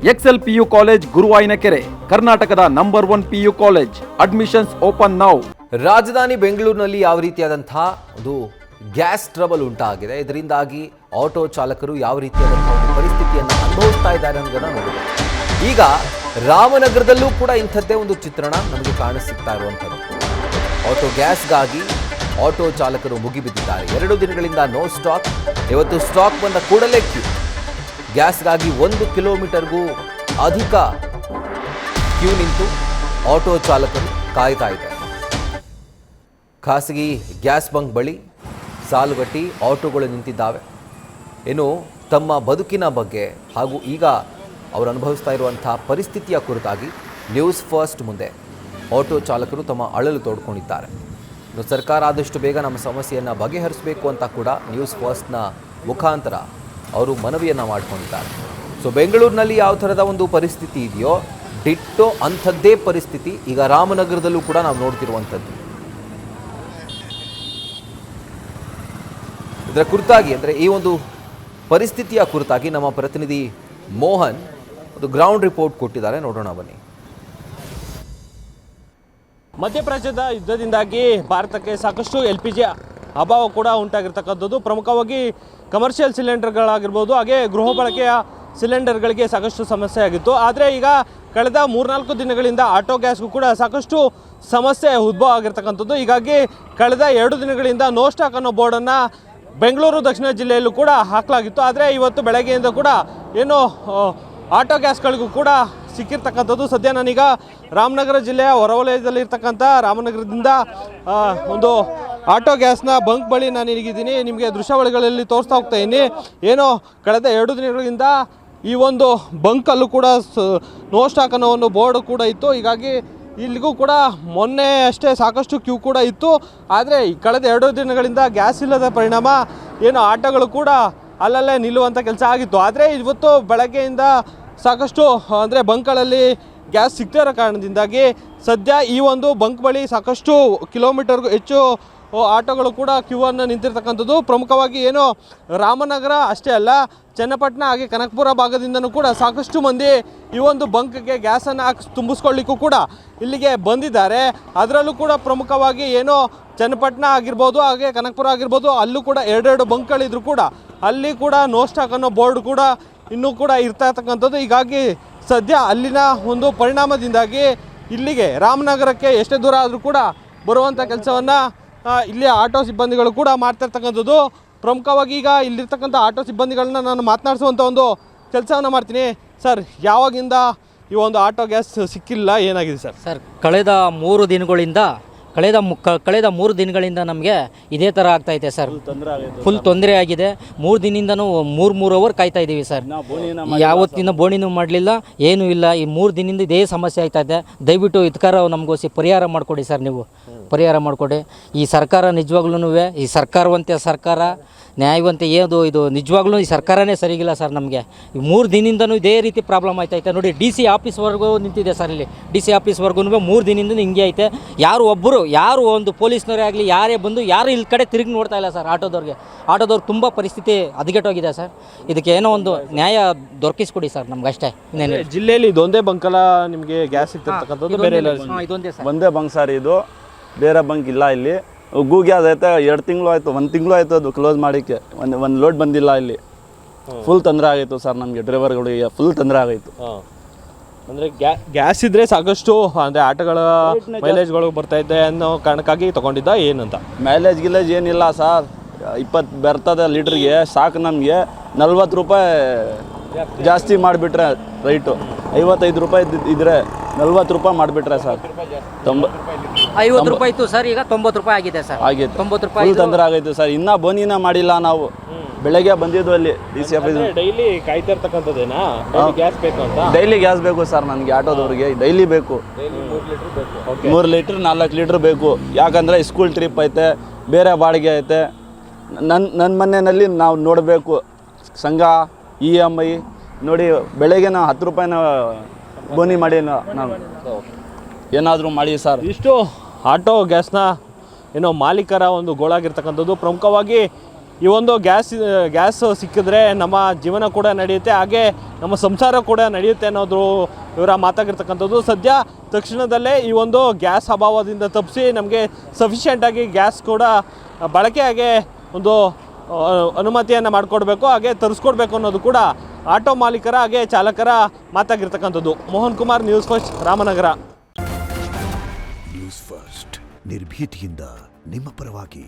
Excel PU college ಗುರುವಾಯಿನಕೆರೆ, ಕರ್ನಾಟಕದ number 1 PU college. Admissions open now. ರಾಜಧಾನಿ ಬೆಂಗಳೂರಿನಲ್ಲಿ ಯಾವ ರೀತಿಯಾದಂತಹ ಒಂದು ಗ್ಯಾಸ್ ಟ್ರಬಲ್ ಉಂಟಾಗಿದೆ, ಇದರಿಂದಾಗಿ ಆಟೋ ಚಾಲಕರು ಯಾವ ರೀತಿಯಾದಂತಹ ಒಂದು ಪರಿಸ್ಥಿತಿಯನ್ನು ಅನುಭವಿಸ್ತಾ ಇದ್ದಾರೆ ಅನ್ನೋದನ್ನ ನೋಡಬೇಕು. ಈಗ ರಾಮನಗರದಲ್ಲೂ ಕೂಡ ಇಂಥದ್ದೇ ಒಂದು ಚಿತ್ರಣ ನಮಗೆ ಕಾಣಿಸ್ತಾ ಇರುವಂಥದ್ದು. ಆಟೋ ಗ್ಯಾಸ್ಗಾಗಿ ಆಟೋ ಚಾಲಕರು ಮುಗಿಬಿದ್ದಿದ್ದಾರೆ. 2 ದಿನಗಳಿಂದ ನೋ ಸ್ಟಾಕ್. ಇವತ್ತು ಸ್ಟಾಕ್ ಬಂದ ಕೂಡಲೇ ಕ್ಯೂ. ಗ್ಯಾಸ್ಗಾಗಿ 1 ಕಿಲೋಮೀಟರ್ಗೂ ಅಧಿಕ ಕ್ಯೂ ನಿಂತು ಆಟೋ ಚಾಲಕರು ಕಾಯ್ತಾ ಇದ್ದಾರೆ. ಖಾಸಗಿ ಗ್ಯಾಸ್ ಬಂಕ್ ಬಳಿ ಸಾಲುಗಟ್ಟಿ ಆಟೋಗಳು ನಿಂತಿದ್ದಾವೆ. ಇನ್ನು ತಮ್ಮ ಬದುಕಿನ ಬಗ್ಗೆ ಹಾಗೂ ಈಗ ಅವರು ಅನುಭವಿಸ್ತಾ ಇರುವಂಥ ಪರಿಸ್ಥಿತಿಯ ಕುರಿತಾಗಿ ನ್ಯೂಸ್ ಫಸ್ಟ್ ಮುಂದೆ ಆಟೋ ಚಾಲಕರು ತಮ್ಮ ಅಳಲು ತೋಡ್ಕೊಂಡಿದ್ದಾರೆ. ಇನ್ನು ಸರ್ಕಾರ ಆದಷ್ಟು ಬೇಗ ನಮ್ಮ ಸಮಸ್ಯೆಯನ್ನು ಬಗೆಹರಿಸಬೇಕು ಅಂತ ಕೂಡ ನ್ಯೂಸ್ ಫಸ್ಟ್ನ ಮುಖಾಂತರ ಅವರು ಮನವಿಯನ್ನು ಮಾಡಿಕೊಂಡಿದ್ದಾರೆ. ಸೊ ಬೆಂಗಳೂರಿನಲ್ಲಿ ಯಾವ ಥರದ ಒಂದು ಪರಿಸ್ಥಿತಿ ಇದೆಯೋ ಡಿಟ್ಟೋ ಅಂಥದ್ದೇ ಪರಿಸ್ಥಿತಿ ಈಗ ರಾಮನಗರದಲ್ಲೂ ಕೂಡ ನಾವು ನೋಡ್ತಿರುವಂಥದ್ದು. ಇದರ ಕುರಿತಾಗಿ ಅಂದರೆ ಈ ಒಂದು ಪರಿಸ್ಥಿತಿಯ ಕುರಿತಾಗಿ ನಮ್ಮ ಪ್ರತಿನಿಧಿ ಮೋಹನ್ ಒಂದು ಗ್ರೌಂಡ್ ರಿಪೋರ್ಟ್ ಕೊಟ್ಟಿದ್ದಾರೆ, ನೋಡೋಣ ಬನ್ನಿ. ಮಧ್ಯಪ್ರಾಚ್ಯದ ಯುದ್ಧದಿಂದಾಗಿ ಭಾರತಕ್ಕೆ ಸಾಕಷ್ಟು LPG ಅಭಾವ ಕೂಡ ಉಂಟಾಗಿರ್ತಕ್ಕಂಥದ್ದು. ಪ್ರಮುಖವಾಗಿ ಕಮರ್ಷಿಯಲ್ ಸಿಲಿಂಡರ್ಗಳಾಗಿರ್ಬೋದು, ಹಾಗೆ ಗೃಹ ಬಳಕೆಯ ಸಿಲಿಂಡರ್ಗಳಿಗೆ ಸಾಕಷ್ಟು ಸಮಸ್ಯೆ ಆಗಿತ್ತು. ಆದರೆ ಈಗ ಕಳೆದ 3-4 ದಿನಗಳಿಂದ ಆಟೋ ಗ್ಯಾಸ್ಗೂ ಕೂಡ ಸಾಕಷ್ಟು ಸಮಸ್ಯೆ ಉದ್ಭವ ಆಗಿರ್ತಕ್ಕಂಥದ್ದು. ಹೀಗಾಗಿ ಕಳೆದ 2 ದಿನಗಳಿಂದ ನೋ ಸ್ಟಾಕ್ ಅನ್ನೋ ಬೋರ್ಡನ್ನು ಬೆಂಗಳೂರು ದಕ್ಷಿಣ ಜಿಲ್ಲೆಯಲ್ಲೂ ಕೂಡ ಹಾಕಲಾಗಿತ್ತು. ಆದರೆ ಇವತ್ತು ಬೆಳಗ್ಗೆಯಿಂದ ಕೂಡ ಏನು ಆಟೋ ಗ್ಯಾಸ್ಗಳಿಗೂ ಕೂಡ ಸಿಕ್ಕಿರ್ತಕ್ಕಂಥದ್ದು. ಸದ್ಯ ನಾನೀಗ ರಾಮನಗರ ಜಿಲ್ಲೆಯ ಹೊರವಲಯದಲ್ಲಿರ್ತಕ್ಕಂಥ ರಾಮನಗರದಿಂದ ಒಂದು ಆಟೋ ಗ್ಯಾಸ್ನ ಬಂಕ್ ಬಳಿ ನಾನು ಇಲ್ಲಿದ್ದೀನಿ. ನಿಮಗೆ ದೃಶ್ಯಾವಳಿಗಳಲ್ಲಿ ತೋರಿಸ್ತಾ ಹೋಗ್ತಾ ಇದ್ದೀನಿ. ಏನೋ ಕಳೆದ 2 ದಿನಗಳಿಂದ ಈ ಒಂದು ಬಂಕಲ್ಲೂ ಕೂಡ ನೋ ಸ್ಟಾಕ್ ಅನ್ನೋ ಒಂದು ಬೋರ್ಡ್ ಕೂಡ ಇತ್ತು. ಹೀಗಾಗಿ ಇಲ್ಲಿಗೂ ಕೂಡ ಮೊನ್ನೆ ಅಷ್ಟೇ ಸಾಕಷ್ಟು ಕ್ಯೂ ಕೂಡ ಇತ್ತು. ಆದರೆ ಕಳೆದ 2 ದಿನಗಳಿಂದ ಗ್ಯಾಸ್ ಇಲ್ಲದ ಪರಿಣಾಮ ಏನು ಆಟೋಗಳು ಕೂಡ ಅಲ್ಲಲ್ಲೇ ನಿಲ್ಲುವಂಥ ಕೆಲಸ ಆಗಿತ್ತು. ಆದರೆ ಇವತ್ತು ಬೆಳಗ್ಗೆಯಿಂದ ಸಾಕಷ್ಟು ಅಂದರೆ ಬಂಕ್ಗಳಲ್ಲಿ ಗ್ಯಾಸ್ ಸಿಗ್ತಾ ಇರೋ ಕಾರಣದಿಂದಾಗಿ ಸದ್ಯ ಈ ಒಂದು ಬಂಕ್ ಬಳಿ ಸಾಕಷ್ಟು ಕಿಲೋಮೀಟರ್ಗೂ ಹೆಚ್ಚು ಆಟೋಗಳು ಕೂಡ ಕ್ಯೂ ಅನ್ನು ನಿಂತಿರ್ತಕ್ಕಂಥದ್ದು. ಪ್ರಮುಖವಾಗಿ ಏನು ರಾಮನಗರ ಅಷ್ಟೇ ಅಲ್ಲ, ಚನ್ನಪಟ್ಟಣ ಹಾಗೆ ಕನಕಪುರ ಭಾಗದಿಂದನೂ ಕೂಡ ಸಾಕಷ್ಟು ಮಂದಿ ಈ ಒಂದು ಬಂಕ್ಗೆ ಗ್ಯಾಸನ್ನು ತುಂಬಿಸ್ಕೊಳ್ಳಿಕ್ಕೂ ಕೂಡ ಇಲ್ಲಿಗೆ ಬಂದಿದ್ದಾರೆ. ಅದರಲ್ಲೂ ಕೂಡ ಪ್ರಮುಖವಾಗಿ ಏನು ಚನ್ನಪಟ್ಟಣ ಆಗಿರ್ಬೋದು ಹಾಗೆ ಕನಕಪುರ ಆಗಿರ್ಬೋದು, ಅಲ್ಲೂ ಕೂಡ 2 ಬಂಕ್ಗಳಿದ್ರು ಕೂಡ ಅಲ್ಲಿ ಕೂಡ ನೋ ಸ್ಟಾಕ್ ಅನ್ನೋ ಬೋರ್ಡ್ ಕೂಡ ಇನ್ನೂ ಕೂಡ ಇರ್ತಾ ಇರ್ತಕ್ಕಂಥದ್ದು. ಹೀಗಾಗಿ ಸದ್ಯ ಅಲ್ಲಿನ ಒಂದು ಪರಿಣಾಮದಿಂದಾಗಿ ಇಲ್ಲಿಗೆ ರಾಮನಗರಕ್ಕೆ ಎಷ್ಟೇ ದೂರ ಆದರೂ ಕೂಡ ಬರುವಂಥ ಕೆಲಸವನ್ನು ಇಲ್ಲಿ ಆಟೋ ಸಿಬ್ಬಂದಿಗಳು ಕೂಡ ಮಾಡ್ತಾಯಿರ್ತಕ್ಕಂಥದ್ದು. ಪ್ರಮುಖವಾಗಿ ಈಗ ಇಲ್ಲಿರ್ತಕ್ಕಂಥ ಆಟೋ ಸಿಬ್ಬಂದಿಗಳನ್ನ ನಾನು ಮಾತನಾಡಿಸುವಂಥ ಒಂದು ಕೆಲಸವನ್ನು ಮಾಡ್ತೀನಿ. ಸರ್, ಯಾವಾಗಿಂದ ಈ ಒಂದು ಆಟೋ ಗ್ಯಾಸ್ ಸಿಕ್ಕಿಲ್ಲ, ಏನಾಗಿದೆ ಸರ್? ಸರ್, ಕಳೆದ 3 ದಿನಗಳಿಂದ ನಮಗೆ ಇದೇ ಥರ ಆಗ್ತಾಯಿದೆ ಸರ್. ಫುಲ್ ತೊಂದರೆ ಆಗಿದೆ. 3 ದಿನದಿಂದನೂ 3 ಅವರ್ ಕಾಯ್ತಾ ಇದ್ದೀವಿ ಸರ್. ಯಾವತ್ತಿನ ಬೋಣಿನೂ ಮಾಡಲಿಲ್ಲ, ಏನೂ ಇಲ್ಲ. ಈ 3 ದಿನದಿಂದ ಇದೇ ಸಮಸ್ಯೆ ಆಯ್ತಾಯಿದೆ. ದಯವಿಟ್ಟು ಇದಕ್ಕಾರ ನಮಗೋಸಿ ಪರಿಹಾರ ಮಾಡಿಕೊಡಿ ಸರ್. ನೀವು ಪರಿಹಾರ ಮಾಡಿಕೊಡಿ. ಈ ಸರ್ಕಾರ ನಿಜವಾಗ್ಲೂ ಈ ಸರ್ಕಾರವಂತೆ ಸರ್ಕಾರ ನ್ಯಾಯವಂತೆ ಏನು ಇದು ನಿಜವಾಗ್ಲೂ ಈ ಸರ್ಕಾರನೇ ಸರಿಗಿಲ್ಲ ಸರ್. ನಮಗೆ ಈ 3 ದಿನದಿಂದನೂ ಇದೇ ರೀತಿ ಪ್ರಾಬ್ಲಮ್ ಆಯ್ತೈತೆ ನೋಡಿ. DC ಆಫೀಸ್ವರೆಗೂ ನಿಂತಿದೆ ಸರ್. ಇಲ್ಲಿ DC ಆಫೀಸ್ವರೆಗೂ 3 ದಿನದಿಂದ ಹಿಂಗೆ ಐತೆ. ಯಾರು ಒಂದು ಪೊಲೀಸ್ನವರೇ ಆಗಲಿ ಯಾರೇ ಬಂದು ಯಾರು ಇಲ್ಲಿ ಕಡೆ ತಿರುಗಿ ನೋಡ್ತಾ ಇಲ್ಲ ಸರ್. ಆಟೋದವ್ರು ತುಂಬ ಪರಿಸ್ಥಿತಿ ಹದಗೆಟ್ಟೋಗಿದೆ ಸರ್. ಇದಕ್ಕೆ ಏನೋ ಒಂದು ನ್ಯಾಯ ದೊರಕಿಸ್ಕೊಡಿ ಸರ್ ನಮ್ಗೆ ಅಷ್ಟೇ. ಜಿಲ್ಲೆಯಲ್ಲಿ ಇದೊಂದೇ ಬಂಕಲ್ಲ ನಿಮಗೆ ಗ್ಯಾಸ್ ಸಿಗ್ತಕ್ಕಂಥದ್ದು? ಬೇರೆ ಇದೊಂದೇ ಸರ್, ಒಂದೇ ಬಂಕ್ ಸರ್ ಇದು, ಬೇರೆ ಬಂಕ್ ಇಲ್ಲ ಇಲ್ಲಿ. ಗ್ಯಾಸ್ ಐತೆ 2 ತಿಂಗಳು ಆಯಿತು, 1 ತಿಂಗಳು ಆಯಿತು ಅದು ಕ್ಲೋಸ್ ಮಾಡೋಕ್ಕೆ. ಒಂದು ಲೋಡ್ ಬಂದಿಲ್ಲ ಇಲ್ಲಿ. ಫುಲ್ ತೊಂದರೆ ಆಗಿತ್ತು ಸರ್ ನಮಗೆ, ಡ್ರೈವರ್ಗಳಿಗೆ ಫುಲ್ ತೊಂದರೆ ಆಗಿತ್ತು. ಅಂದರೆ ಗ್ಯಾಸ್ ಇದ್ದರೆ ಸಾಕಷ್ಟು ಅಂದರೆ ಆಟೋಗಳ ಮೈಲೇಜ್ಗಳು ಬರ್ತಾಯಿದ್ದೆ ಅನ್ನೋ ಕಾರಣಕ್ಕಾಗಿ ತೊಗೊಂಡಿದ್ದ ಏನಂತ? ಮೈಲೇಜ್ ಏನಿಲ್ಲ ಸರ್. 20 ಬರ್ತದೆ ಲೀಟ್ರಿಗೆ, ಸಾಕು ನಮಗೆ. 40 ರೂಪಾಯಿ ಜಾಸ್ತಿ ಮಾಡಿಬಿಟ್ರೆ ರೈಟು. 55 ರೂಪಾಯಿ ಇದ್ದರೆ 40 ರೂಪಾಯಿ ಮಾಡಿಬಿಟ್ರೆ ಸರ್. 50 ರೂಪಾಯಿ ಇತ್ತು ಸರ್, ಈಗ 90 ರೂಪಾಯಿ ಆಗಿದೆ ಸರ್. ಆಗಿತ್ತು, 90 ರೂಪಾಯಿ ಫುಲ್ ತೊಂದರೆ ಆಗೈತೆ ಸರ್. ಇನ್ನೂ ಬೋನಿನ ಮಾಡಿಲ್ಲ ನಾವು. ಬೆಳಗ್ಗೆ ಬಂದಿದ್ದು ಅಲ್ಲಿ DC ಆಫೀಸ್. ಡೈಲಿ ಕಾಯ್ತಾ ಇರ್ತಕ್ಕಂಥದ್ದೇನಾ ಗ್ಯಾಸ್ ಬೇಕು ಅಂತ? ಡೈಲಿ ಗ್ಯಾಸ್ ಬೇಕು ಸರ್ ನನಗೆ, ಆಟೋದವ್ರಿಗೆ ಡೈಲಿ ಬೇಕು. 3 ಲೀಟ್ರ್ 4 ಲೀಟ್ರ್ ಬೇಕು. ಯಾಕಂದರೆ ಸ್ಕೂಲ್ ಟ್ರಿಪ್ ಐತೆ, ಬೇರೆ ಬಾಡಿಗೆ ಐತೆ. ನನ್ನ ಮನೆಯಲ್ಲಿ ನಾವು ನೋಡಬೇಕು ಸಂಘ EMI ನೋಡಿ. ಬೆಳಗ್ಗೆ ನಾವು 10 ರೂಪಾಯಿನ ಬೋನಿ ಮಾಡಿ ನಾವು ಏನಾದರೂ ಮಾಡಿ ಸರ್. ಇಷ್ಟು ಆಟೋ ಗ್ಯಾಸ್ನ ಏನೋ ಮಾಲೀಕರ ಒಂದು ಗೋಳಾಗಿರ್ತಕ್ಕಂಥದ್ದು. ಪ್ರಮುಖವಾಗಿ ಈ ಒಂದು ಗ್ಯಾಸ್ ಸಿಕ್ಕಿದ್ರೆ ನಮ್ಮ ಜೀವನ ಕೂಡ ನಡೆಯುತ್ತೆ, ಹಾಗೆ ನಮ್ಮ ಸಂಸಾರ ಕೂಡ ನಡೆಯುತ್ತೆ ಅನ್ನೋದು ಇವರ ಮಾತಾಗಿರ್ತಕ್ಕಂಥದ್ದು. ಸದ್ಯ ತಕ್ಷಣದಲ್ಲೇ ಈ ಒಂದು ಗ್ಯಾಸ್ ಅಭಾವದಿಂದ ತಪ್ಪಿಸಿ ನಮಗೆ ಸಫಿಷಿಯೆಂಟಾಗಿ ಗ್ಯಾಸ್ ಕೂಡ ಬಳಕೆಯಾಗೆ ಒಂದು ಅನುಮತಿಯನ್ನು ಮಾಡಿಕೊಡ್ಬೇಕು, ಹಾಗೆ ತರಿಸ್ಕೊಡ್ಬೇಕು ಅನ್ನೋದು ಕೂಡ ಆಟೋ ಮಾಲೀಕರ ಹಾಗೆ ಚಾಲಕರ ಮಾತಾಗಿರ್ತಕ್ಕಂಥದ್ದು. Mohan Kumar, news first, Ramanagara. News first ನಿರ್ಭೀತಿಯಿಂದ ನಿಮ್ಮ ಪರವಾಗಿ.